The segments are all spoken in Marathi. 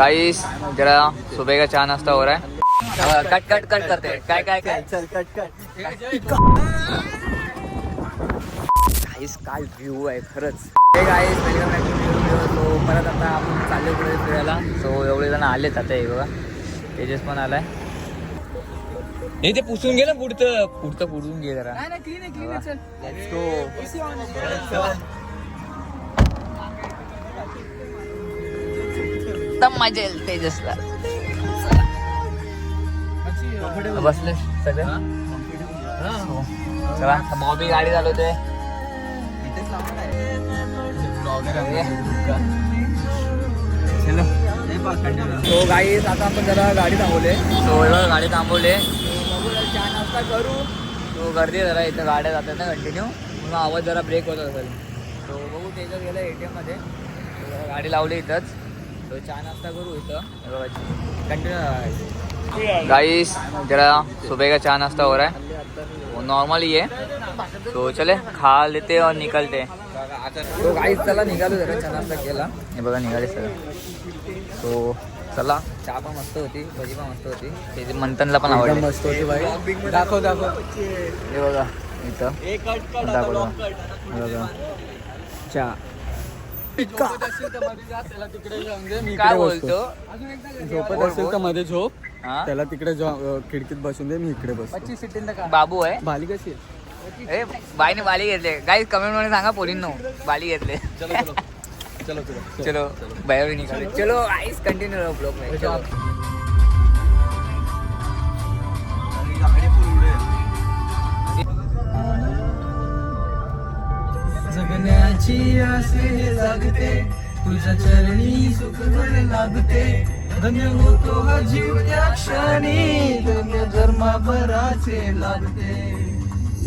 गाइस जरा सुबह का चाय नाश्ता हो रहा है. कट कट कट करते हैं. काय काय काय चल कट कट. गाइस काय व्ह्यू आहे खरंच. हे guys welcome back to new video. So परत आता आपण चाललो पुढे फिरायला. सो एवढे जण आलेत आता. हे बघा तेजस पण आलाय. हे ते पुसून घे ना पुढचं पुसून घे जरा. नाही नाही क्लीन आहे क्लीन आहे. चल लेट्स गो. एकदम मजा येईल तेजसला. बसले सगळे. चला बॉबी गाडी चालवतोय. सो गाईस आता आपण जरा गाडी थांबवले. गाडी थांबवले. चहा नाश्ता करू. तो गर्दी जरा इथं गाड्या जातात ना कंटिन्यू, म्हणून आवाज जरा ब्रेक होत असेल. तो बघू तेजस गेला ATM मध्ये. गाडी लावली इथंच. तो चहा नाश्ता करू इथं. कंटिन्यू गाइस जरा सुबह का चहा नाश्ता हो रहा है. वो नॉर्मल ही है. तो चले खा लेते और निकलते. तो गाइस चला निघालो. जरा चहा नाश्ता केला. हे बघा निघाले सगळं. तो चला. चहा पण मस्त होती, भजी पण मस्त होती. ते मंथनला पण आवडली. मस्त होती बाई. दाखव हे बघा इथं दाखवतो. बघा चहा काय बोलतो. झोपत असेल तर मध्ये झोप. त्याला तिकडे खिडकीत बसून दे, मी इकडे बस. बाबू आहे. बाली कशी आहे. बाईने बाली घेतले. काही कमेंट मध्ये सांगा पोरींनो बाली घेतले. चलो चलो बाहेर निघाले. चलो आईस कंटिन्यू ब्लॉग में. जगण्याची आसे लागते, तुझ्या चरणी सुख घडे लागते. धन्य होतो हा जीव त्या क्षणी, धन्य जन्माभराचे लागते.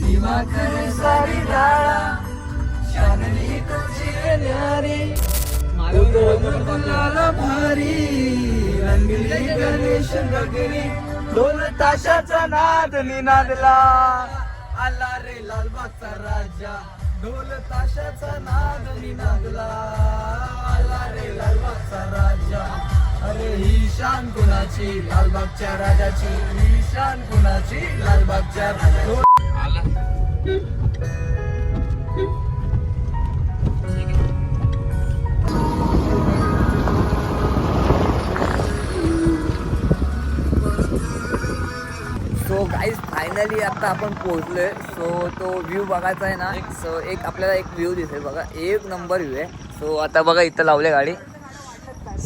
विमा करे सारी डाळा, शानली तुझी न्यारी. गुलाला भारी रंगली गणेश गगरी. ढोल ताशाचा नाद निनादला, आला रे लालबागचा राजा. ढोल ताशाचा नाद निनादला, आला रे लालबागचा राजा. अरे ही शान कुणाची लालबागच्या राजाची, ही शान कुणाची लालबागच्या राजाची. सो गाईज फायनली आता आपण पोहोचलोय. सो तो व्ह्यू बघायचा आहे ना. सो एक आपल्याला एक व्ह्यू दिसेल बघा. एक नंबर व्ह्यू आहे. सो आता बघा इथं लावले गाडी.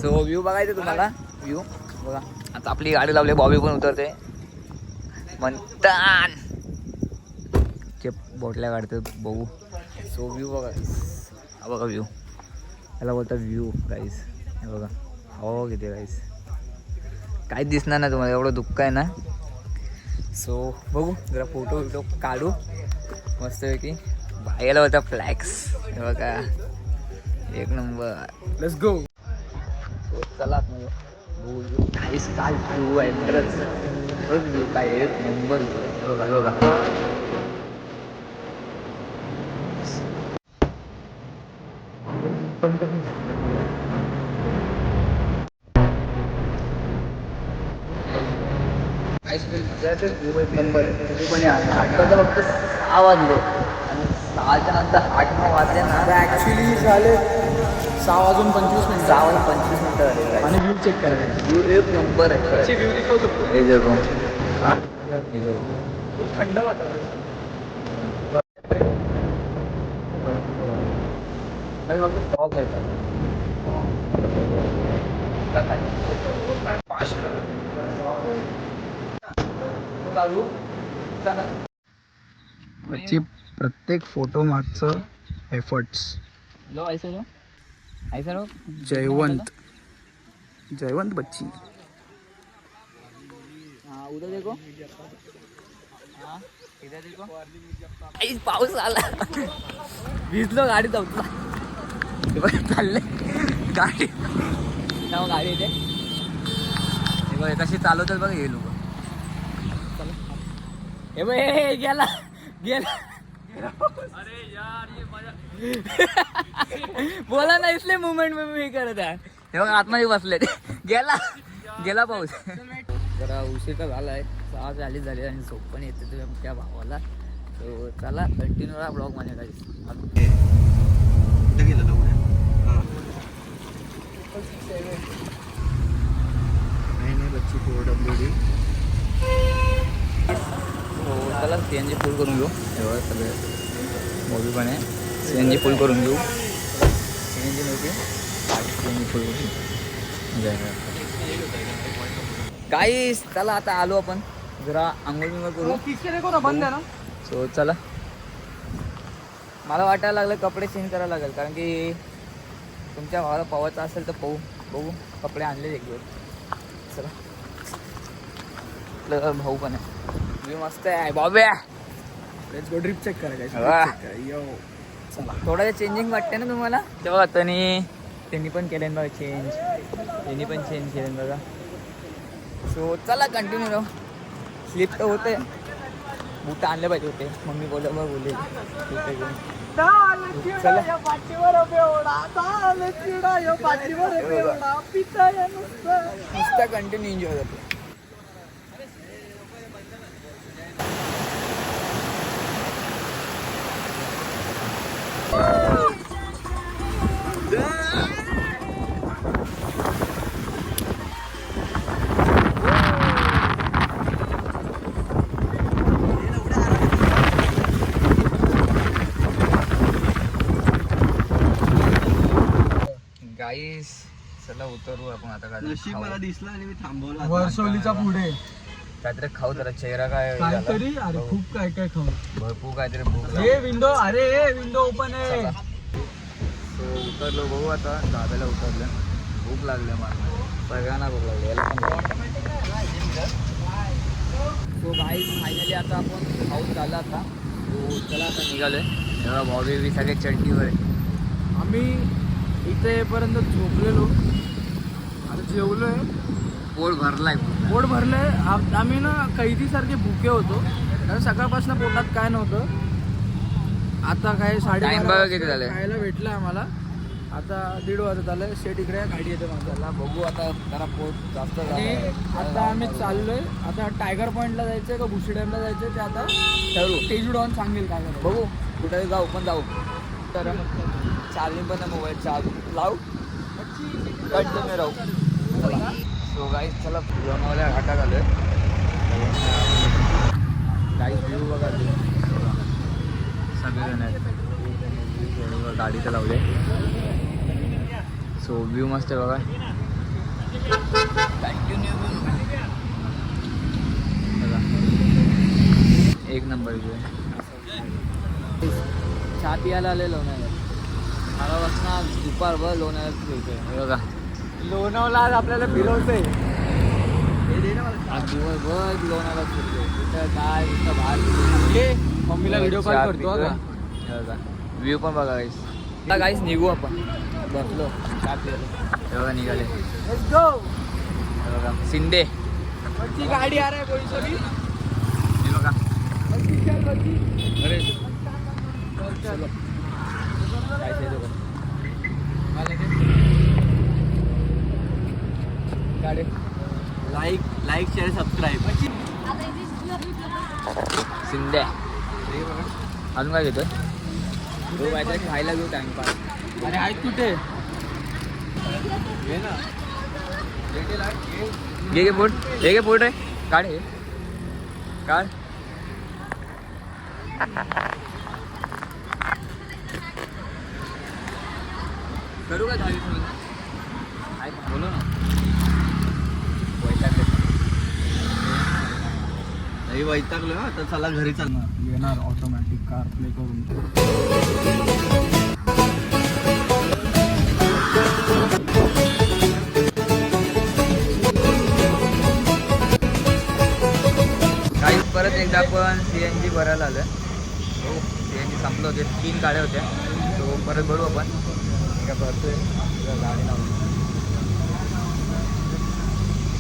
सो व्ह्यू बघायचं तुम्हाला. व्ह्यू बघा. आता आपली गाडी लावली. बॉबी पण उतरते. म्हणतान ते बोटल्या काढते बघू. सो व्ह्यू बघा. हा बघा व्ह्यू. याला बोलतात व्ह्यू गाईज. हे बघा हो किती गाईज. काहीच दिसणार नाही तुम्हाला, एवढं दुःख आहे ना. सो बघू जरा फोटो काढू मस्तपैकी. बाहेर होता फ्लॅक्स. हे बघा एक नंबर. Let's go. चला काहीच काय व्ह्यू आहे खरंच. व्ह्यू काय एक नंबर. बघा बघा नंबर. आठवायचं फक्त 6 वाजले आणि 6च्या नंतर 8-9 वाजले ना. ॲक्च्युली झाले 6 वाजून 25 मिनिट. 6 वाजून 25 मिनिटं झाले. आणि व्ह्यू चेक करायला. व्ह्यू एक नंबर आहे. हे जगो थंड वातावरण. प्रत्येक फोटो मागचं एफर्ट्स. जयवंत बच्ची. उधर देखो. इधर देखो. पाऊस आला. भिजलो गाडी जाऊन. चालले गाडी. गाडी येते. कशी चालवतात बघा हे लोक. हे बघ गेला गेला. अरे यार ये मजा. बोला ना इसलिए मूवमेंट में भी करत आहे. हे बघ आतमध्ये बसले गेला पाऊस. जरा उशीर तर झालाय 6 झाली आणि झोप पण येते तुझ्या त्या भावाला. तो चला कंटिन्यू राहा ब्लॉग मध्ये काही. चला CNG फुल करून घेऊ. एवढं सगळे मोबाईल पण आहे. CNG फुल करून घेऊ. CNG नव्हती CNG फुल गाईस. चला आता आलो आपण जरा आंघोळ बिंघोळ करू. बंद आहे ना. सो चला. मला वाटायला लागलं कपडे चेंज करायला लागेल कारण की तुमच्या भावाला पवायचं असेल तर बघू कपडे आणले एक दिवस. चला आपलं भाऊ पण आहे. तुम्ही मस्त आहे बॉब्या. ड्रिप चेक करायचं. थोडं चेंजिंग वाटते ना तुम्हाला. तेव्हा त्यांनी पण केलं बघा चेंज. त्यांनी पण चेंज केलं बघा. सो चला कंटिन्यू राहू. स्लिप तर होते. बूट आणले पाहिजे होते. मम्मी बोलले बूट घेऊन चला. नुसता कंटिन्यू एन्जॉय करतो. गाईस चला उतरू आपण आता. काय मला दिसला आणि मी थांबवला. वर्षोलीचा पुढे काहीतरी खाऊ जरा. चेहरा काय काहीतरी. अरे खूप काय काय खाऊ. भरपूर काहीतरी भूक. हे विंडो. अरे विंडो ओपन आहे. तो उतरलो बघू आता. धाब्याला उतरलं. भूक लागली मला. सगळ्यांना भूक लागली. याला पण. सो गाईस फायनली आता आपण खाऊन झालं आता. तो चला आता निघालोय. तेव्हा बॉबी सगळे चटणीवर आहे. आम्ही इथे येईपर्यंत झोपलेलो. आता जेवलोय. पोट भरलाय. पोट भरलंय. आम्ही ना कैदीसारखे भुके होतो कारण सकाळपासून पोटात काय नव्हतं. आता काय 12:30 किती झाले खायला भेटलं आम्हाला. आता 1:30 वाजत आलं. शेट इकडे गाडी येते माझ्याला. बघू आता जरा पोट जास्त आणि आता आम्ही चाललोय. आता टायगर पॉईंटला जायचंय का भुशी डॅमला जायचंय ते आता ठरवू. तेजू डॉन सांगेल काय करायचं. बघू कुठे जाऊ पण जाऊ. तर चार्जिंग पण मोबाईल चार्ज लावू. कंटिन्यू राहू. चला. सो गाईस चला लोणावळ्या घाटात आलोय. गाईस व्ह्यू बघा. सगळेजण आहेत. गाडी तर लावले. सो व्ह्यू मस्त आहे बघा. कंटिन्यू बघा. एक नंबर व्ह्यू आहे. चहा पियाला आले लोणावळ्यात. मला बसना दुपारभर लोणावळ्यात फिरतोय. हे बघा लोणावळा आज आपल्याला फिरवतंय. आज दिवसभर लोणावळ्यात फिरतोय. तिथं काय तिथं बाहेर मम्मीला व्हिडिओ कॉल करतो. हे बघा व्ह्यू पण बघा गाईस. आता गाईस निघू आपण. बसलो चहा पियाला. हे बघा निघाले. Let's go. हे बघा शिंदे गाडी आ रहा है कोई सभी. हे बघा. अरे चलो काय ते बघा. गाडी लाईक शेअर सबस्क्राईब. शिंदे. अजून काय घेतोय. तो काहीतरी खायला घेऊ टाइमपास. अरे आहेत कुठे. घे पोट. हे घे पोट आहे. काढ हे काढ. करू का 10-20 मिनिट. बोलू ना. वैतागलो आता. चला घरी चालणार. येणार ऑटोमॅटिक कार प्ले करून. काही परत एकदा आपण CNG भरायला आलं. हो CNG संपलं होते. 3 गाड्या होत्या. तो परत भरू आपण. काय भरतोय गाडी लावली.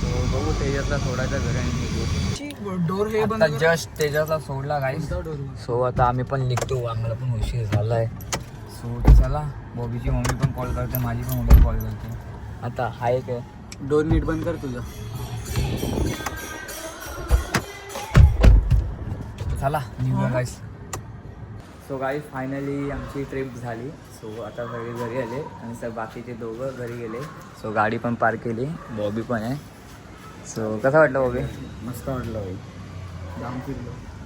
तो बघू तेजातला सोडायचा घरी आणि निघू. डोर हे आता जस्ट तेजातला सोडला गाईस. सो आता आम्ही पण निघतो. आम्हाला पण उशीर झालाय. सो चला. बॉबीची मम्मी पण कॉल करते. माझी पण मम्मी कॉल करते. आता हाय काय 2 मिनिट बंद कर तुझं. चला निघूया गाईस. सो गाईस फायनली आमची ट्रिप झाली. सो आता सगळे घरी आले आणि बाकीचे दोघं घरी गेले. सो गाडी पण पार्क केली. बॉबी पण आहे. सो कसं वाटलं बॉबी? मस्त वाटलं भाई.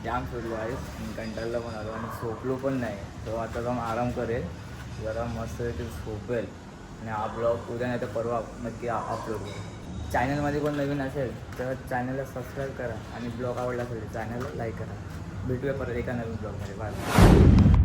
जाम फिरलो आहे आणि कंटाळला पण आलो आणि झोपलो पण नाही. तो आता जाऊन आराम करेल जरा मस्त ते झोपेल आणि हा ब्लॉग उद्या नाही तर परवा नक्की अपलोड करू. चॅनलमध्ये कोण नवीन असेल तर चॅनलला सबस्क्राईब करा आणि ब्लॉग आवडला असेल चॅनलला लाईक करा. भेटूया परत एका नवीन ब्लॉगमध्ये. बाय.